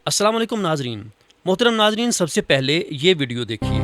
अस्सलाम वालेकुम नाजरीन। मोहतरम नाजरीन, सबसे पहले ये वीडियो देखिए।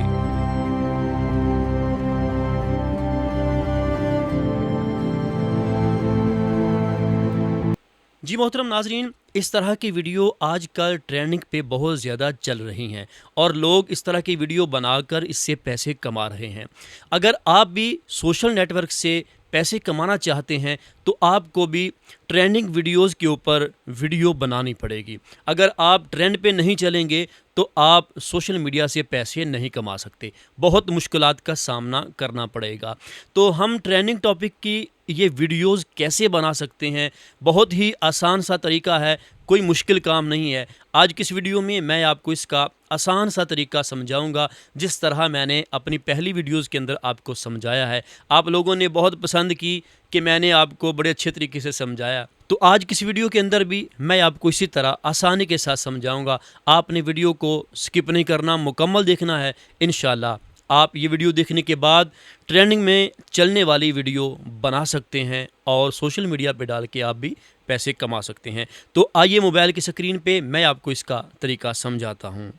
जी मोहतरम नाजरीन, इस तरह की वीडियो आजकल ट्रेंडिंग पे बहुत ज़्यादा चल रही हैं और लोग इस तरह की वीडियो बनाकर इससे पैसे कमा रहे हैं। अगर आप भी सोशल नेटवर्क से पैसे कमाना चाहते हैं तो आपको भी ट्रेंडिंग वीडियोस के ऊपर वीडियो बनानी पड़ेगी। अगर आप ट्रेंड पे नहीं चलेंगे तो आप सोशल मीडिया से पैसे नहीं कमा सकते, बहुत मुश्किलात का सामना करना पड़ेगा। तो हम ट्रेंडिंग टॉपिक की ये वीडियोस कैसे बना सकते हैं, बहुत ही आसान सा तरीका है, कोई मुश्किल काम नहीं है। आज की इस वीडियो में मैं आपको इसका आसान सा तरीका समझाऊंगा, जिस तरह मैंने अपनी पहली वीडियोस के अंदर आपको समझाया है। आप लोगों ने बहुत पसंद की कि मैंने आपको बड़े अच्छे तरीके से समझाया, तो आज की इस वीडियो के अंदर भी मैं आपको इसी तरह आसानी के साथ समझाऊंगा। आपने वीडियो को स्किप नहीं करना, मुकम्मल देखना है। इंशाल्लाह आप ये वीडियो देखने के बाद ट्रेंडिंग में चलने वाली वीडियो बना सकते हैं और सोशल मीडिया पे डाल के आप भी पैसे कमा सकते हैं। तो आइए मोबाइल की स्क्रीन पे मैं आपको इसका तरीका समझाता हूँ।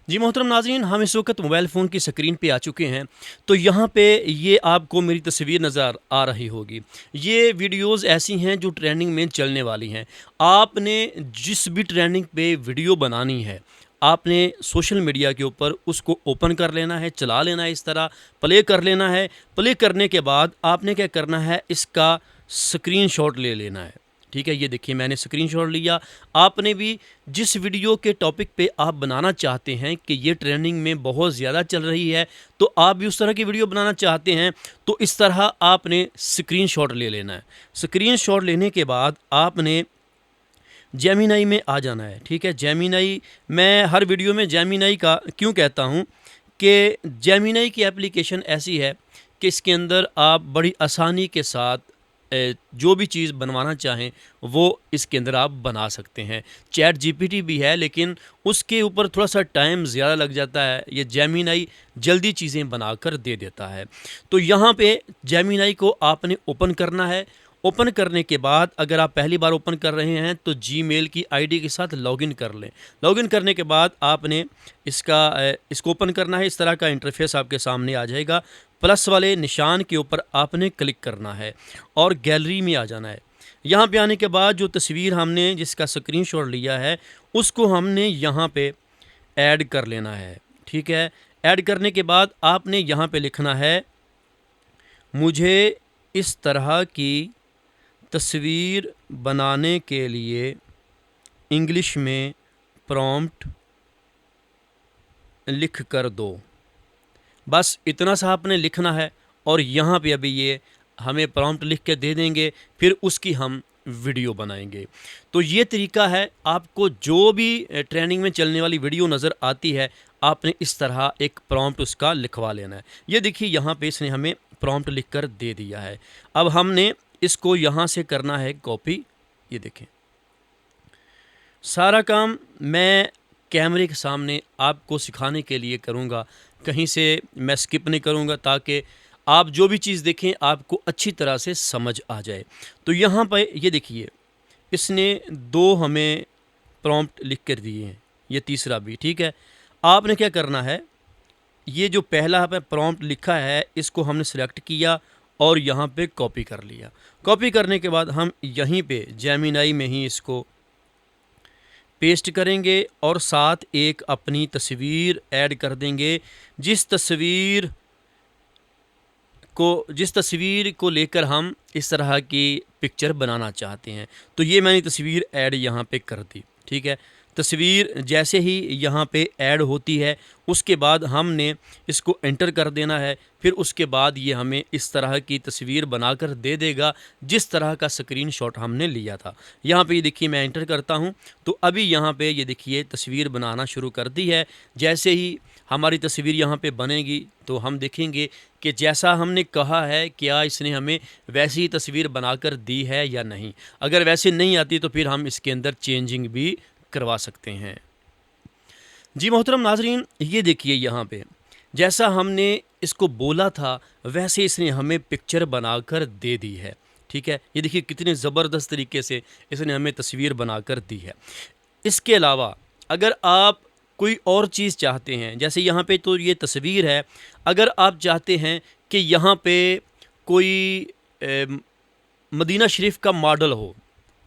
जी मोहतरम नाज़रीन, हम इस वक्त मोबाइल फ़ोन की स्क्रीन पे आ चुके हैं। तो यहाँ पे ये आपको मेरी तस्वीर नज़र आ रही होगी। ये वीडियोस ऐसी हैं जो ट्रेंडिंग में चलने वाली हैं। आपने जिस भी ट्रेंडिंग पे वीडियो बनानी है, आपने सोशल मीडिया के ऊपर उसको ओपन कर लेना है, चला लेना है, इस तरह प्ले कर लेना है। प्ले करने के बाद आपने क्या करना है, इसका स्क्रीनशॉट ले लेना है। ठीक है, ये देखिए मैंने स्क्रीनशॉट लिया। आपने भी जिस वीडियो के टॉपिक पे आप बनाना चाहते हैं कि ये ट्रेंडिंग में बहुत ज़्यादा चल रही है, तो आप भी उस तरह की वीडियो बनाना चाहते हैं, तो इस तरह आपने स्क्रीनशॉट ले लेना है। स्क्रीनशॉट लेने के बाद आपने जेमिनाई में आ जाना है। ठीक है, जेमिनाई, मैं हर वीडियो में जेमिनाई का क्यों कहता हूँ कि जेमिनाई की एप्लीकेशन ऐसी है कि इसके अंदर आप बड़ी आसानी के साथ जो भी चीज़ बनवाना चाहें वो इसके अंदर आप बना सकते हैं। चैट जीपीटी भी है, लेकिन उसके ऊपर थोड़ा सा टाइम ज़्यादा लग जाता है। ये जेमिनाई जल्दी चीज़ें बनाकर दे देता है। तो यहाँ पे जेमिनाई को आपने ओपन करना है। ओपन करने के बाद अगर आप पहली बार ओपन कर रहे हैं तो जीमेल की आईडी के साथ लॉगिन कर लें। लॉगिन करने के बाद आपने इसको ओपन करना है। इस तरह का इंटरफेस आपके सामने आ जाएगा। प्लस वाले निशान के ऊपर आपने क्लिक करना है और गैलरी में आ जाना है। यहाँ पे आने के बाद जो तस्वीर हमने जिसका स्क्रीनशॉट लिया है उसको हमने यहाँ पे ऐड कर लेना है। ठीक है, ऐड करने के बाद आपने यहाँ पे लिखना है, मुझे इस तरह की तस्वीर बनाने के लिए इंग्लिश में प्रॉम्प्ट लिख कर दो। बस इतना सा आपने लिखना है और यहाँ पे अभी ये हमें प्रॉम्प्ट लिख के दे देंगे, फिर उसकी हम वीडियो बनाएंगे। तो ये तरीका है। आपको जो भी ट्रेंडिंग में चलने वाली वीडियो नज़र आती है, आपने इस तरह एक प्रॉम्प्ट उसका लिखवा लेना है। ये देखिए यहाँ पे इसने हमें प्रॉम्प्ट लिख कर दे दिया है। अब हमने इसको यहाँ से करना है कॉपी। ये देखें, सारा काम मैं कैमरे के सामने आपको सिखाने के लिए करूँगा, कहीं से मैं स्किप नहीं करूँगा, ताकि आप जो भी चीज़ देखें आपको अच्छी तरह से समझ आ जाए। तो यहाँ पर ये देखिए, इसने 2 हमें प्रॉम्प्ट लिख कर दिए हैं, ये तीसरा भी। ठीक है, आपने क्या करना है, ये जो पहला पे प्रॉम्प्ट लिखा है इसको हमने सेलेक्ट किया और यहाँ पे कॉपी कर लिया। कॉपी करने के बाद हम यहीं पे जेमिनाई में ही इसको पेस्ट करेंगे और साथ एक अपनी तस्वीर ऐड कर देंगे। जिस तस्वीर को लेकर हम इस तरह की पिक्चर बनाना चाहते हैं, तो ये मैंने तस्वीर ऐड यहाँ पे कर दी। ठीक है, तस्वीर जैसे ही यहाँ पे ऐड होती है उसके बाद हमने इसको एंटर कर देना है। फिर उसके बाद ये हमें इस तरह की तस्वीर बनाकर दे देगा जिस तरह का स्क्रीनशॉट हमने लिया था। यहाँ पे ये देखिए मैं एंटर करता हूँ, तो अभी यहाँ पे ये देखिए तस्वीर बनाना शुरू कर दी है। जैसे ही हमारी तस्वीर यहाँ पे बनेगी तो हम देखेंगे कि जैसा हमने कहा है क्या इसने हमें वैसी ही तस्वीर बनाकर दी है या नहीं। अगर वैसे नहीं आती तो फिर हम इसके अंदर चेंजिंग भी करवा सकते हैं। जी मोहतरम नाजरीन, ये देखिए यहाँ पे जैसा हमने इसको बोला था वैसे इसने हमें पिक्चर बनाकर दे दी है। ठीक है, ये देखिए कितने ज़बरदस्त तरीके से इसने हमें तस्वीर बनाकर दी है। इसके अलावा अगर आप कोई और चीज़ चाहते हैं, जैसे यहाँ पे तो ये तस्वीर है, अगर आप चाहते हैं कि यहाँ पे कोई मदीना शरीफ का मॉडल हो,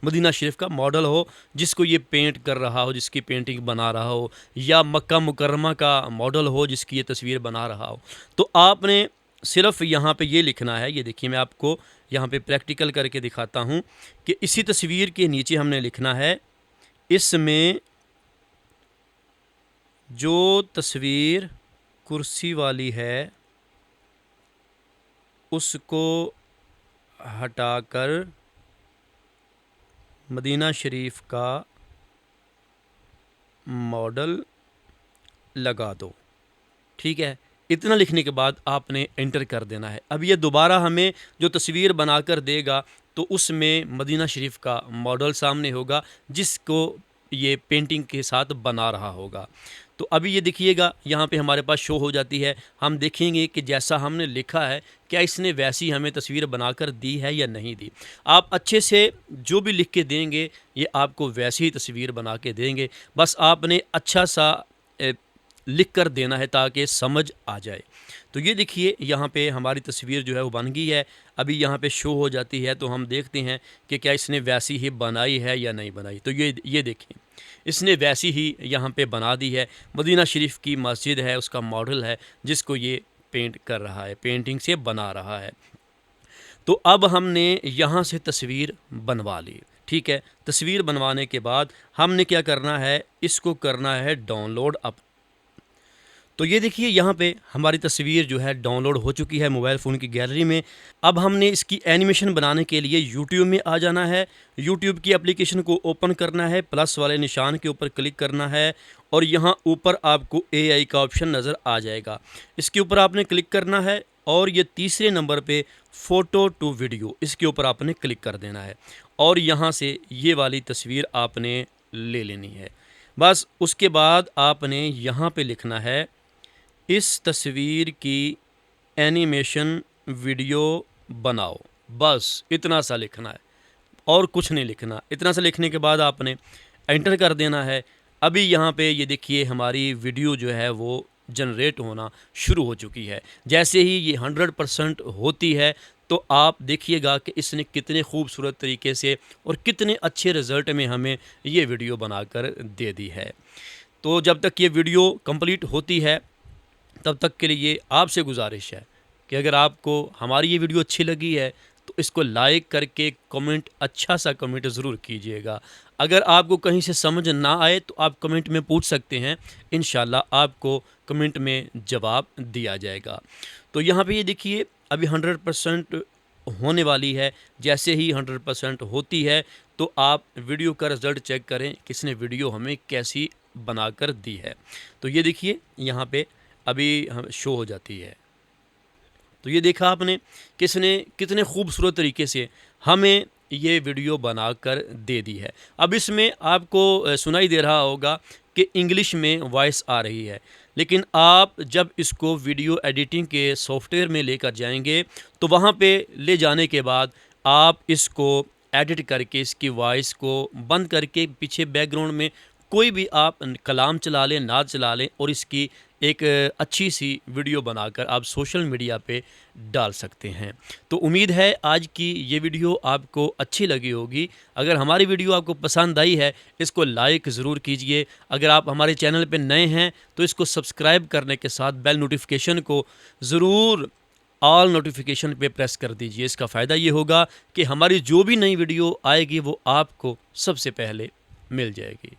मदीना शरीफ का मॉडल हो जिसको ये पेंट कर रहा हो, जिसकी पेंटिंग बना रहा हो, या मक्का मुकर्रमा का मॉडल हो जिसकी ये तस्वीर बना रहा हो, तो आपने सिर्फ यहाँ पे ये लिखना है। ये देखिए, मैं आपको यहाँ पे प्रैक्टिकल करके दिखाता हूँ कि इसी तस्वीर के नीचे हमने लिखना है, इसमें जो तस्वीर कुर्सी वाली है उसको हटाकर मदीना शरीफ का मॉडल लगा दो। ठीक है, इतना लिखने के बाद आपने एंटर कर देना है। अब ये दोबारा हमें जो तस्वीर बनाकर देगा तो उसमें मदीना शरीफ का मॉडल सामने होगा जिसको ये पेंटिंग के साथ बना रहा होगा। तो अभी ये देखिएगा, यहाँ पे हमारे पास शो हो जाती है। हम देखेंगे कि जैसा हमने लिखा है क्या इसने वैसी हमें तस्वीर बनाकर दी है या नहीं दी। आप अच्छे से जो भी लिख के देंगे ये आपको वैसी ही तस्वीर बना के देंगे। बस आपने अच्छा सा लिख कर देना है ताकि समझ आ जाए। तो ये देखिए, यहाँ पे हमारी तस्वीर जो है वो बन गई है। अभी यहाँ पे शो हो जाती है तो हम देखते हैं कि क्या इसने वैसी ही बनाई है या नहीं बनाई। तो ये देखें, इसने वैसी ही यहाँ पे बना दी है। मदीना शरीफ की मस्जिद है, उसका मॉडल है जिसको ये पेंट कर रहा है, पेंटिंग से बना रहा है। तो अब हमने यहाँ से तस्वीर बनवा ली। ठीक है, तस्वीर बनवाने के बाद हमने क्या करना है, इसको करना है डाउनलोड अप। तो ये देखिए, यहाँ पे हमारी तस्वीर जो है डाउनलोड हो चुकी है मोबाइल फ़ोन की गैलरी में। अब हमने इसकी एनिमेशन बनाने के लिए यूट्यूब में आ जाना है। यूट्यूब की एप्लीकेशन को ओपन करना है, प्लस वाले निशान के ऊपर क्लिक करना है और यहाँ ऊपर आपको AI का ऑप्शन नज़र आ जाएगा। इसके ऊपर आपने क्लिक करना है और ये तीसरे नंबर पे फ़ोटो टू वीडियो, इसके ऊपर आपने क्लिक कर देना है और यहाँ से ये वाली तस्वीर आपने ले लेनी है। बस उसके बाद आपने यहाँ पे लिखना है, इस तस्वीर की एनिमेशन वीडियो बनाओ। बस इतना सा लिखना है और कुछ नहीं लिखना। इतना सा लिखने के बाद आपने एंटर कर देना है। अभी यहाँ पे ये देखिए, हमारी वीडियो जो है वो जनरेट होना शुरू हो चुकी है। जैसे ही ये 100% होती है तो आप देखिएगा कि इसने कितने खूबसूरत तरीके से और कितने अच्छे रिज़ल्ट में हमें ये वीडियो बनाकर दे दी है। तो जब तक ये वीडियो कंप्लीट होती है तब तक के लिए आपसे गुजारिश है कि अगर आपको हमारी ये वीडियो अच्छी लगी है तो इसको लाइक करके कमेंट, अच्छा सा कमेंट ज़रूर कीजिएगा। अगर आपको कहीं से समझ ना आए तो आप कमेंट में पूछ सकते हैं, इंशाल्लाह आपको कमेंट में जवाब दिया जाएगा। तो यहाँ पे ये देखिए, अभी 100% होने वाली है। जैसे ही 100% होती है तो आप वीडियो का रिज़ल्ट चेक करें किसने वीडियो हमें कैसी बनाकर दी है। तो ये देखिए, यहाँ पे अभी हम शो हो जाती है। तो ये देखा आपने किसने कितने खूबसूरत तरीके से हमें ये वीडियो बनाकर दे दी है। अब इसमें आपको सुनाई दे रहा होगा कि इंग्लिश में वॉइस आ रही है, लेकिन आप जब इसको वीडियो एडिटिंग के सॉफ्टवेयर में लेकर जाएंगे तो वहाँ पे ले जाने के बाद आप इसको एडिट करके इसकी वॉइस को बंद करके पीछे बैकग्राउंड में कोई भी आप कलाम चला लें, नाद चला लें और इसकी एक अच्छी सी वीडियो बनाकर आप सोशल मीडिया पे डाल सकते हैं। तो उम्मीद है आज की ये वीडियो आपको अच्छी लगी होगी। अगर हमारी वीडियो आपको पसंद आई है इसको लाइक ज़रूर कीजिए। अगर आप हमारे चैनल पे नए हैं तो इसको सब्सक्राइब करने के साथ बेल नोटिफिकेशन को ज़रूर ऑल नोटिफिकेशन पे प्रेस कर दीजिए। इसका फ़ायदा ये होगा कि हमारी जो भी नई वीडियो आएगी वो आपको सबसे पहले मिल जाएगी।